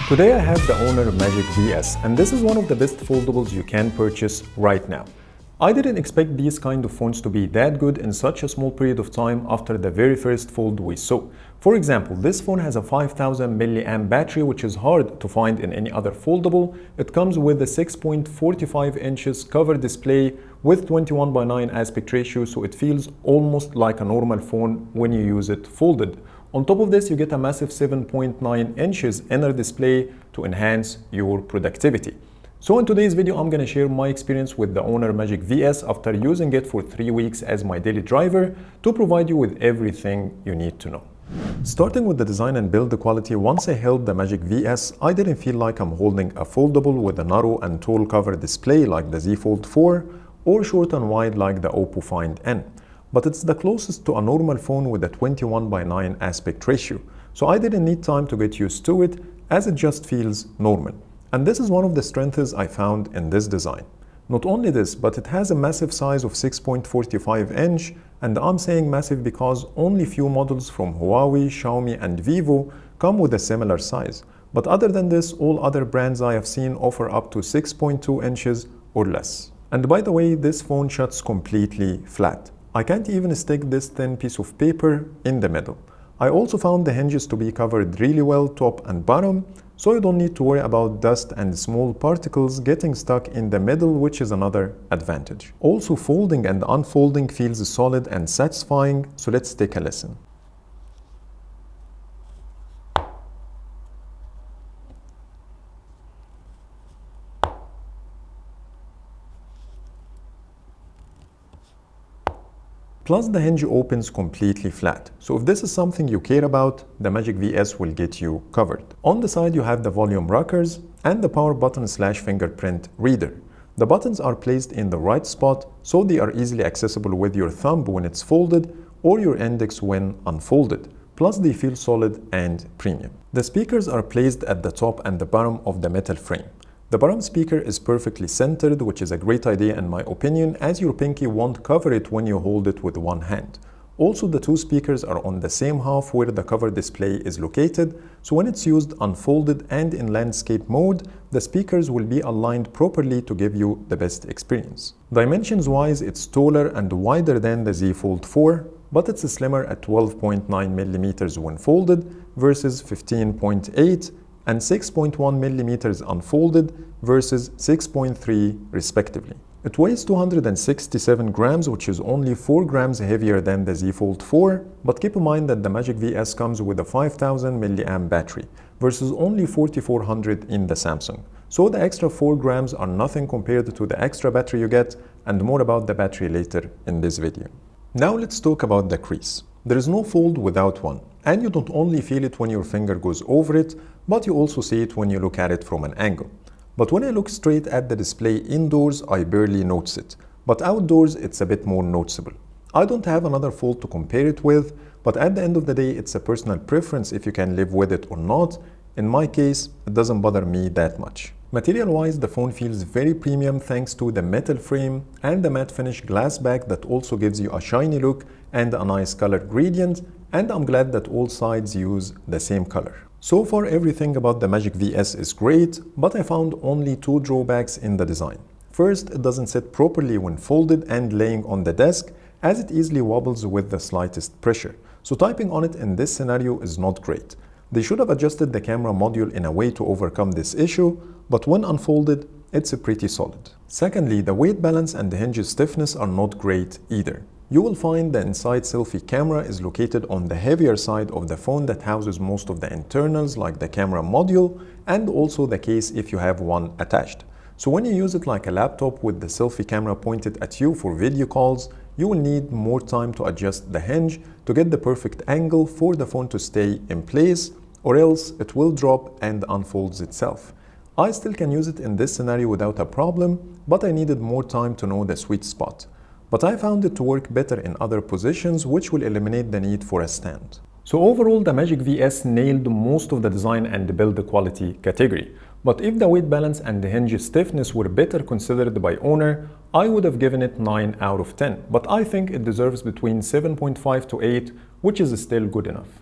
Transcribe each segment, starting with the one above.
Today I have the Honor Magic VS, and this is one of the best foldables you can purchase right now. I didn't expect these kind of phones to be that good in such a small period of time after the very first Fold we saw. For example, this phone has a 5000 mAh battery, which is hard to find in any other foldable. It comes with a 6.45 inches cover display with 21:9 aspect ratio, so it feels almost like a normal phone when you use it folded. On top of this, you get a massive 7.9 inches inner display to enhance your productivity. So in today's video, I'm going to share my experience with the Honor Magic VS after using it for 3 weeks as my daily driver to provide you with everything you need to know. Starting with the design and build quality, once I held the Magic VS, I didn't feel like I'm holding a foldable with a narrow and tall cover display like the Z Fold 4 or short and wide like the Oppo Find N. But it's the closest to a normal phone with a 21:9 aspect ratio. So I didn't need time to get used to it, as it just feels normal. And this is one of the strengths I found in this design. Not only this, but it has a massive size of 6.45 inch, and I'm saying massive because only few models from Huawei, Xiaomi and Vivo come with a similar size. But other than this, all other brands I have seen offer up to 6.2 inches or less. And by the way, this phone shuts completely flat. I can't even stick this thin piece of paper in the middle. I also found the hinges to be covered really well top and bottom, so you don't need to worry about dust and small particles getting stuck in the middle, which is another advantage. Also, folding and unfolding feels solid and satisfying, so let's take a listen. Plus, the hinge opens completely flat. So if this is something you care about, the Magic VS will get you covered. On the side, you have the volume rockers and the power button / fingerprint reader. The buttons are placed in the right spot, so they are easily accessible with your thumb when it's folded or your index when unfolded. Plus, they feel solid and premium. The speakers are placed at the top and the bottom of the metal frame. The bottom speaker is perfectly centered, which is a great idea in my opinion, as your pinky won't cover it when you hold it with one hand. Also, the two speakers are on the same half where the cover display is located, so when it's used unfolded and in landscape mode, the speakers will be aligned properly to give you the best experience. Dimensions wise, it's taller and wider than the Z Fold 4, but it's slimmer at 12.9 millimeters when folded versus 15.8 and 6.1 millimeters unfolded versus 6.3 respectively. It weighs 267 grams, which is only 4 grams heavier than the Z Fold 4, but keep in mind that the Magic VS comes with a 5000 mAh battery versus only 4400 in the Samsung. So the extra 4 grams are nothing compared to the extra battery you get, and more about the battery later in this video. Now let's talk about the crease. There is no fold without one, and you don't only feel it when your finger goes over it, but you also see it when you look at it from an angle. But when I look straight at the display indoors, I barely notice it, but outdoors it's a bit more noticeable. I don't have another fold to compare it with, but at the end of the day, it's a personal preference if you can live with it or not. In my case, it doesn't bother me that much. Material-wise, the phone feels very premium thanks to the metal frame and the matte finish glass back that also gives you a shiny look and a nice color gradient, and I'm glad that all sides use the same color. So far, everything about the Magic VS is great, but I found only 2 drawbacks in the design. First, it doesn't sit properly when folded and laying on the desk, as it easily wobbles with the slightest pressure. So typing on it in this scenario is not great. They should have adjusted the camera module in a way to overcome this issue, but when unfolded, it's pretty solid. Secondly, the weight balance and the hinge stiffness are not great either. You will find the inside selfie camera is located on the heavier side of the phone that houses most of the internals like the camera module and also the case if you have one attached. So when you use it like a laptop with the selfie camera pointed at you for video calls, you will need more time to adjust the hinge to get the perfect angle for the phone to stay in place, or else it will drop and unfolds itself. I still can use it in this scenario without a problem, but I needed more time to know the sweet spot. But I found it to work better in other positions, which will eliminate the need for a stand. So overall, the Magic VS nailed most of the design and build quality category. But if the weight balance and the hinge stiffness were better considered by Honor, I would have given it 9 out of 10. But I think it deserves between 7.5 to 8 which is still good enough.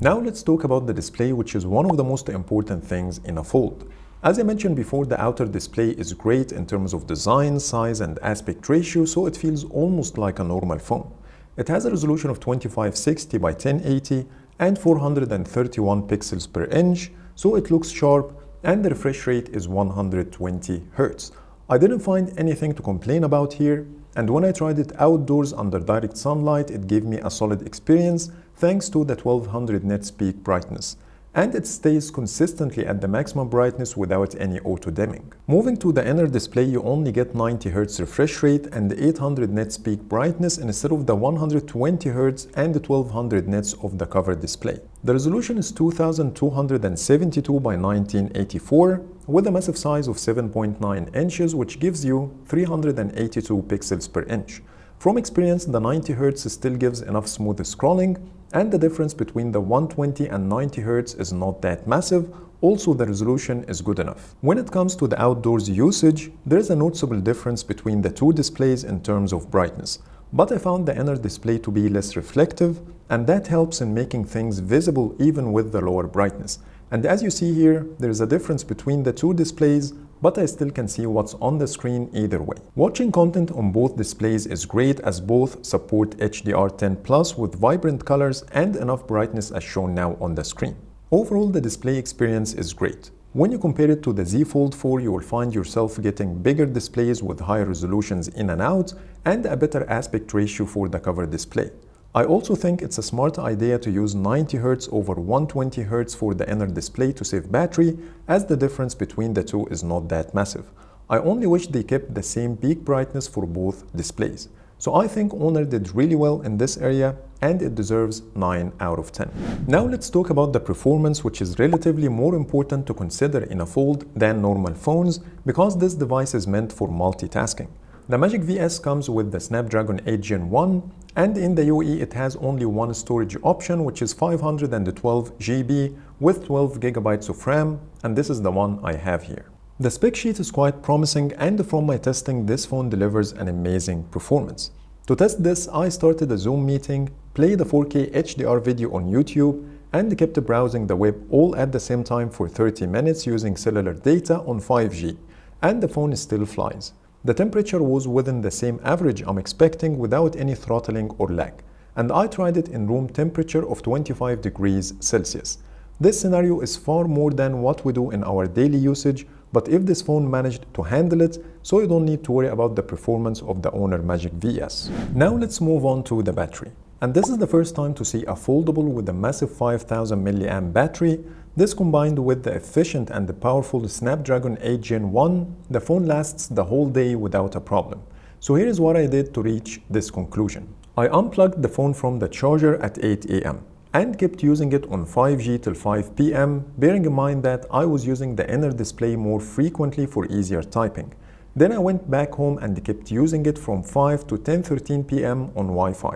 Now let's talk about the display, which is one of the most important things in a Fold. As I mentioned before, the outer display is great in terms of design, size, and aspect ratio, so it feels almost like a normal phone. It has a resolution of 2560 by 1080 and 431 pixels per inch, so it looks sharp, and the refresh rate is 120 Hz. I didn't find anything to complain about here, and when I tried it outdoors under direct sunlight, it gave me a solid experience thanks to the 1200 nits peak brightness. And it stays consistently at the maximum brightness without any auto dimming. Moving to the inner display, you only get 90 Hz refresh rate and 800 nits peak brightness instead of the 120 Hz and the 1200 nits of the cover display. The resolution is 2272 by 1984 with a massive size of 7.9 inches, which gives you 382 pixels per inch. From experience, the 90 Hz still gives enough smooth scrolling, and the difference between the 120 and 90 Hz is not that massive. Also, the resolution is good enough. When it comes to the outdoors usage, there is a noticeable difference between the two displays in terms of brightness, but I found the inner display to be less reflective, and that helps in making things visible even with the lower brightness. And as you see here, there is a difference between the two displays, but I still can see what's on the screen either way. Watching content on both displays is great, as both support HDR10 Plus with vibrant colors and enough brightness as shown now on the screen. Overall, the display experience is great. When you compare it to the Z Fold 4, you will find yourself getting bigger displays with higher resolutions in and out and a better aspect ratio for the cover display. I also think it's a smart idea to use 90 Hz over 120 Hz for the inner display to save battery, as the difference between the two is not that massive. I only wish they kept the same peak brightness for both displays. So I think Honor did really well in this area, and it deserves 9 out of 10. Now let's talk about the performance, which is relatively more important to consider in a Fold than normal phones, because this device is meant for multitasking. The Magic VS comes with the Snapdragon 8 Gen 1, and in the UE it has only one storage option, which is 512 GB with 12 GB of RAM, and this is the one I have here. The spec sheet is quite promising, and from my testing, this phone delivers an amazing performance. To test this, I started a Zoom meeting, played a 4K HDR video on YouTube, and kept browsing the web all at the same time for 30 minutes using cellular data on 5G, and the phone still flies. The temperature was within the same average I'm expecting without any throttling or lag, and I tried it in room temperature of 25 degrees Celsius. This scenario is far more than what we do in our daily usage, but if this phone managed to handle it, so you don't need to worry about the performance of the Honor Magic VS. Now let's move on to the battery. And this is the first time to see a foldable with a massive 5000 mAh battery. This combined with the efficient and the powerful Snapdragon 8 Gen 1, the phone lasts the whole day without a problem. So here is what I did to reach this conclusion. I unplugged the phone from the charger at 8 AM and kept using it on 5G till 5 PM, bearing in mind that I was using the inner display more frequently for easier typing. Then I went back home and kept using it from 5 to 10:13 PM on Wi-Fi.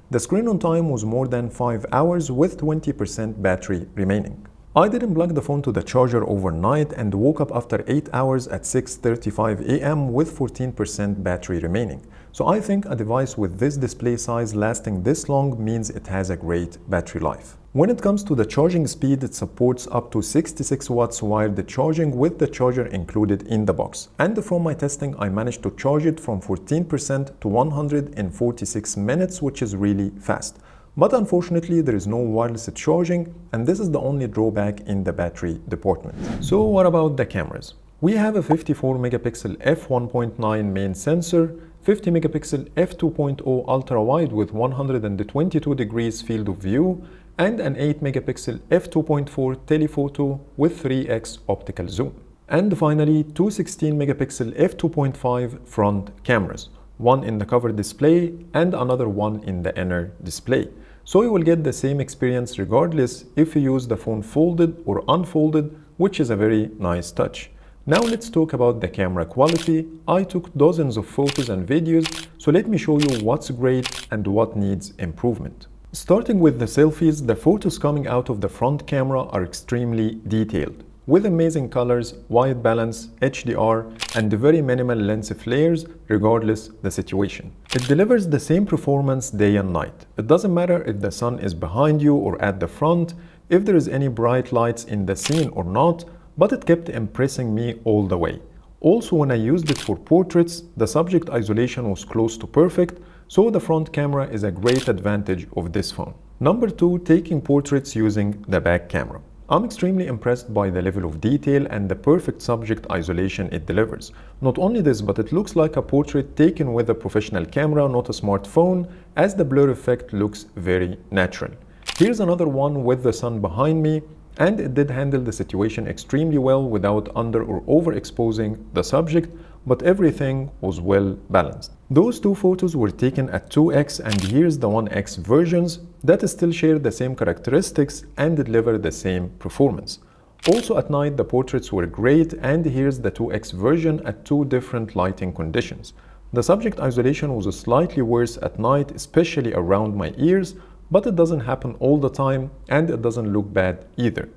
The screen on time was more than 5 hours with 20% battery remaining. I didn't plug the phone to the charger overnight and woke up after 8 hours at 6:35 AM with 14% battery remaining. So I think a device with this display size lasting this long means it has a great battery life. When it comes to the charging speed, it supports up to 66 watts wired charging with the charger included in the box. And from my testing, I managed to charge it from 14% to 146 minutes, which is really fast. But unfortunately, there is no wireless charging, and this is the only drawback in the battery department. So what about the cameras? We have a 54 megapixel f1.9 main sensor, 50 megapixel f2.0 ultra wide with 122 degrees field of view, and an 8 megapixel f2.4 telephoto with 3x optical zoom. And finally, two 16 megapixel f2.5 front cameras, one in the cover display and another one in the inner display. So you will get the same experience regardless if you use the phone folded or unfolded, which is a very nice touch. Now let's talk about the camera quality. I took dozens of photos and videos, so let me show you what's great and what needs improvement. Starting with the selfies, the photos coming out of the front camera are extremely detailed. with amazing colors, white balance, HDR, and very minimal lens flares regardless the situation. It delivers the same performance day and night. It doesn't matter if the sun is behind you or at the front, if there is any bright lights in the scene or not, but it kept impressing me all the way. Also, when I used it for portraits, the subject isolation was close to perfect, so the front camera is a great advantage of this phone. Number 2, taking portraits using the back camera. I'm extremely impressed by the level of detail and the perfect subject isolation it delivers. Not only this, but it looks like a portrait taken with a professional camera, not a smartphone, as the blur effect looks very natural. Here's another one with the sun behind me, and it did handle the situation extremely well without under or overexposing the subject, but everything was well balanced. Those two photos were taken at 2x, and here's the 1x versions that still share the same characteristics and deliver the same performance. Also at night the portraits were great, and here's the 2x version at 2 different lighting conditions. The subject isolation was slightly worse at night, especially around my ears, but it doesn't happen all the time and it doesn't look bad either.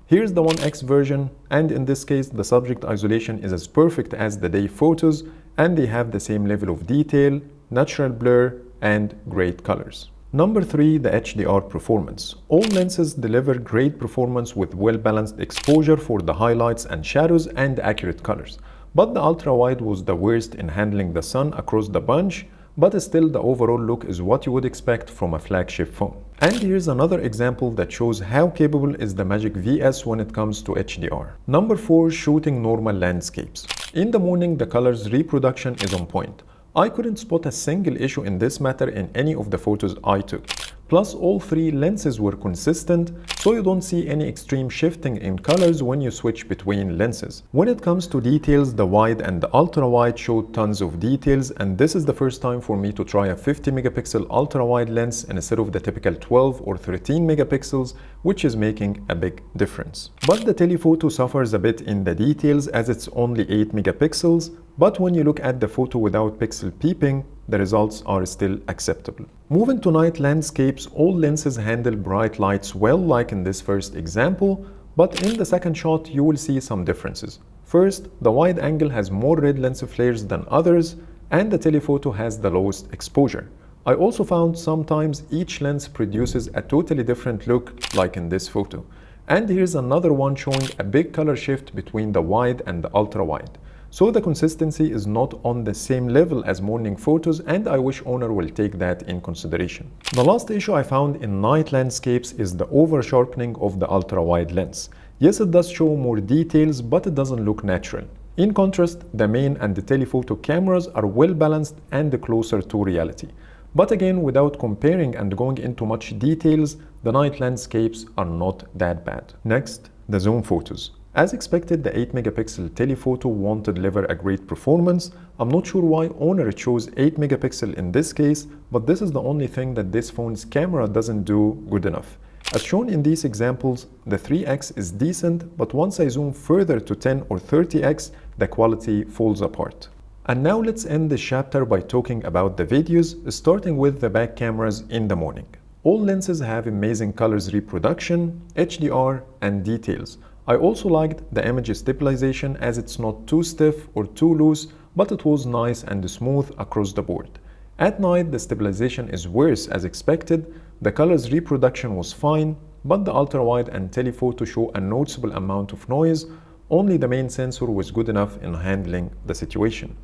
Here's the 1x version, and in this case the subject isolation is as perfect as the day photos, and they have the same level of detail, natural blur, and great colors. Number 3, the HDR performance. All lenses deliver great performance with well-balanced exposure for the highlights and shadows and accurate colors. But the ultra-wide was the worst in handling the sun across the bunch, but still the overall look is what you would expect from a flagship phone. And here's another example that shows how capable is the Magic VS when it comes to HDR. Number 4, shooting normal landscapes. In the morning, the colors reproduction is on point. I couldn't spot a single issue in this matter in any of the photos I took. Plus, all 3 lenses were consistent, so you don't see any extreme shifting in colors when you switch between lenses. When it comes to details, the wide and the ultra-wide showed tons of details, and this is the first time for me to try a 50 megapixel ultra-wide lens instead of the typical 12 or 13 megapixels, which is making a big difference. But the telephoto suffers a bit in the details as it's only 8 megapixels, but when you look at the photo without pixel peeping, the results are still acceptable. Moving to night landscapes, all lenses handle bright lights well, like in this first example, but in the second shot you will see some differences. First, the wide angle has more red lens flares than others, and the telephoto has the lowest exposure. I also found sometimes each lens produces a totally different look, like in this photo. And here's another one showing a big color shift between the wide and the ultra-wide. So the consistency is not on the same level as morning photos, and I wish owner will take that in consideration. The last issue I found in night landscapes is the over sharpening of the ultra-wide lens. Yes, it does show more details, but it doesn't look natural. In contrast, the main and the telephoto cameras are well balanced and closer to reality. But again, without comparing and going into much details, the night landscapes are not that bad. Next, the zoom photos. As expected, the 8 megapixel telephoto won't deliver a great performance. I'm not sure why owner chose 8 megapixel in this case, but this is the only thing that this phone's camera doesn't do good enough. As shown in these examples, the 3x is decent, but once I zoom further to 10 or 30x, the quality falls apart. And now let's end this chapter by talking about the videos, starting with the back cameras in the morning. All lenses have amazing colors reproduction, HDR, and details. I also liked the image stabilization as it's not too stiff or too loose, but it was nice and smooth across the board. At night, the stabilization is worse as expected, the colors reproduction was fine, but the ultra-wide and telephoto show a noticeable amount of noise. Only the main sensor was good enough in handling the situation.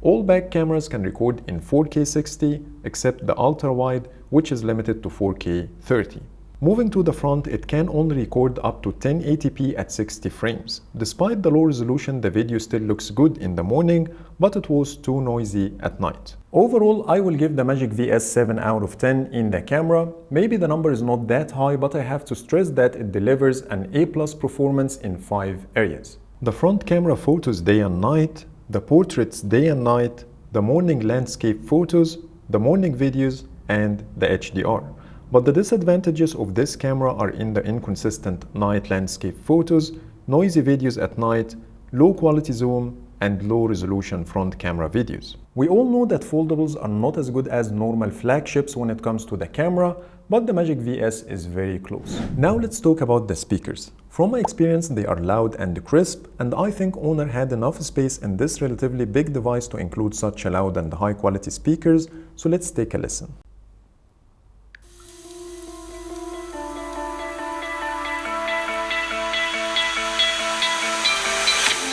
All back cameras can record in 4K 60, except the ultra-wide, which is limited to 4K 30. Moving to the front, it can only record up to 1080p at 60 frames. Despite the low resolution, the video still looks good in the morning, but it was too noisy at night. Overall, I will give the Magic VS 7 out of 10 in the camera. Maybe the number is not that high, but I have to stress that it delivers an A+ performance in 5 areas. The front camera photos day and night, the portraits day and night, the morning landscape photos, the morning videos, and the HDR. But the disadvantages of this camera are in the inconsistent night landscape photos, noisy videos at night, low quality zoom, and low-resolution front camera videos. We all know that foldables are not as good as normal flagships when it comes to the camera, but the Magic VS is very close. Now let's talk about the speakers. From my experience, they are loud and crisp, and I think Honor had enough space in this relatively big device to include such a loud and high-quality speakers, so let's take a listen.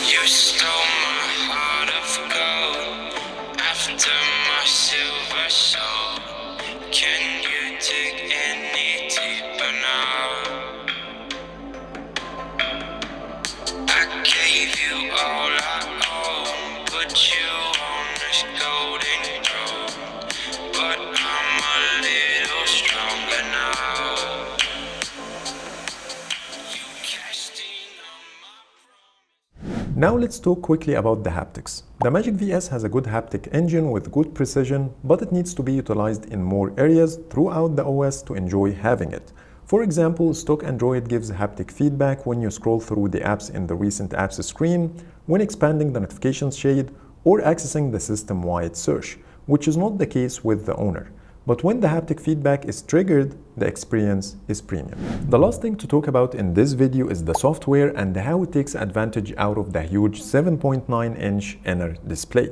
You stole my heart of gold after my silver soul. Can you dig any deeper now? I gave you all I own, put you on this golden throne, but I'm a little stronger now. You cashed in on my Now let's talk quickly about the haptics. The Magic VS has a good haptic engine with good precision, but it needs to be utilized in more areas throughout the OS to enjoy having it. For example, stock Android gives haptic feedback when you scroll through the apps in the recent apps screen, when expanding the notifications shade, or accessing the system-wide search, which is not the case with the Honor. But when the haptic feedback is triggered, the experience is premium. The last thing to talk about in this video is the software and how it takes advantage out of the huge 7.9-inch inner display.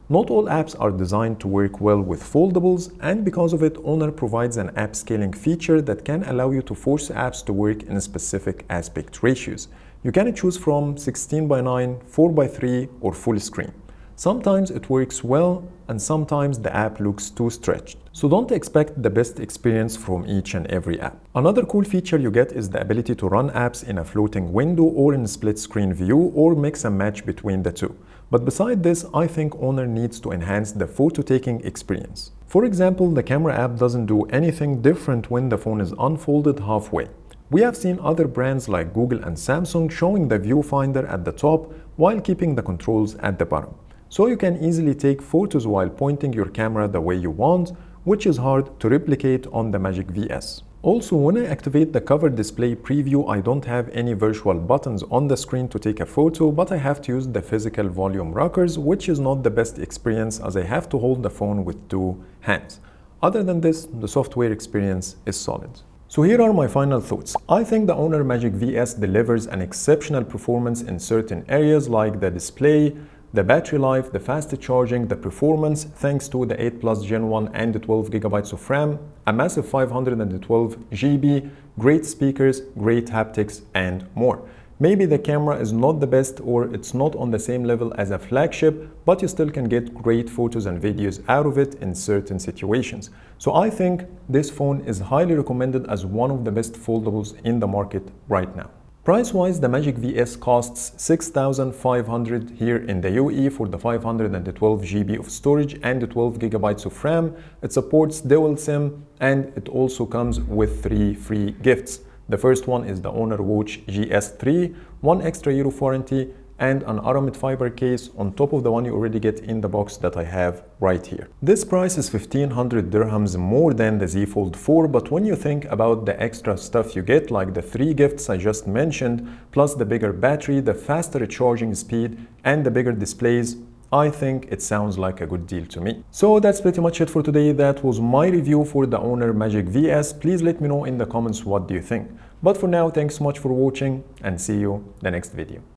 Not all apps are designed to work well with foldables, and because of it, Honor provides an app scaling feature that can allow you to force apps to work in specific aspect ratios. You can choose from 16:9, 4:3, or full screen. Sometimes it works well, and sometimes the app looks too stretched. So don't expect the best experience from each and every app. Another cool feature you get is the ability to run apps in a floating window or in split screen view, or mix and match between the two. But beside this, I think Honor needs to enhance the photo-taking experience. For example, the camera app doesn't do anything different when the phone is unfolded halfway. We have seen other brands like Google and Samsung showing the viewfinder at the top while keeping the controls at the bottom. So you can easily take photos while pointing your camera the way you want, which is hard to replicate on the Magic VS. Also, when I activate the cover display preview, I don't have any virtual buttons on the screen to take a photo, but I have to use the physical volume rockers, which is not the best experience as I have to hold the phone with two hands. Other than this, the software experience is solid. So here are my final thoughts. I think the Honor Magic VS delivers an exceptional performance in certain areas like the display, the battery life, the fast charging, the performance, thanks to the 8 Plus Gen 1 and 12 GB of RAM, a massive 512 GB, great speakers, great haptics, and more. Maybe the camera is not the best or it's not on the same level as a flagship, but you still can get great photos and videos out of it in certain situations. So I think this phone is highly recommended as one of the best foldables in the market right now. Price-wise, the Magic VS costs $6,500 here in the UAE for the 512 GB of storage and 12 GB of RAM. It supports dual SIM, and it also comes with 3 free gifts. The first one is the Honor Watch GS3, 1 extra year of warranty, and an aramid fiber case on top of the one you already get in the box that I have right here. This price is 1,500 dirhams more than the Z Fold 4, but when you think about the extra stuff you get, like the 3 gifts I just mentioned, plus the bigger battery, the faster charging speed, and the bigger displays, I think it sounds like a good deal to me. So that's pretty much it for today. That was my review for the Honor Magic VS. Please let me know in the comments what do you think. But for now, thanks so much for watching, and see you in the next video.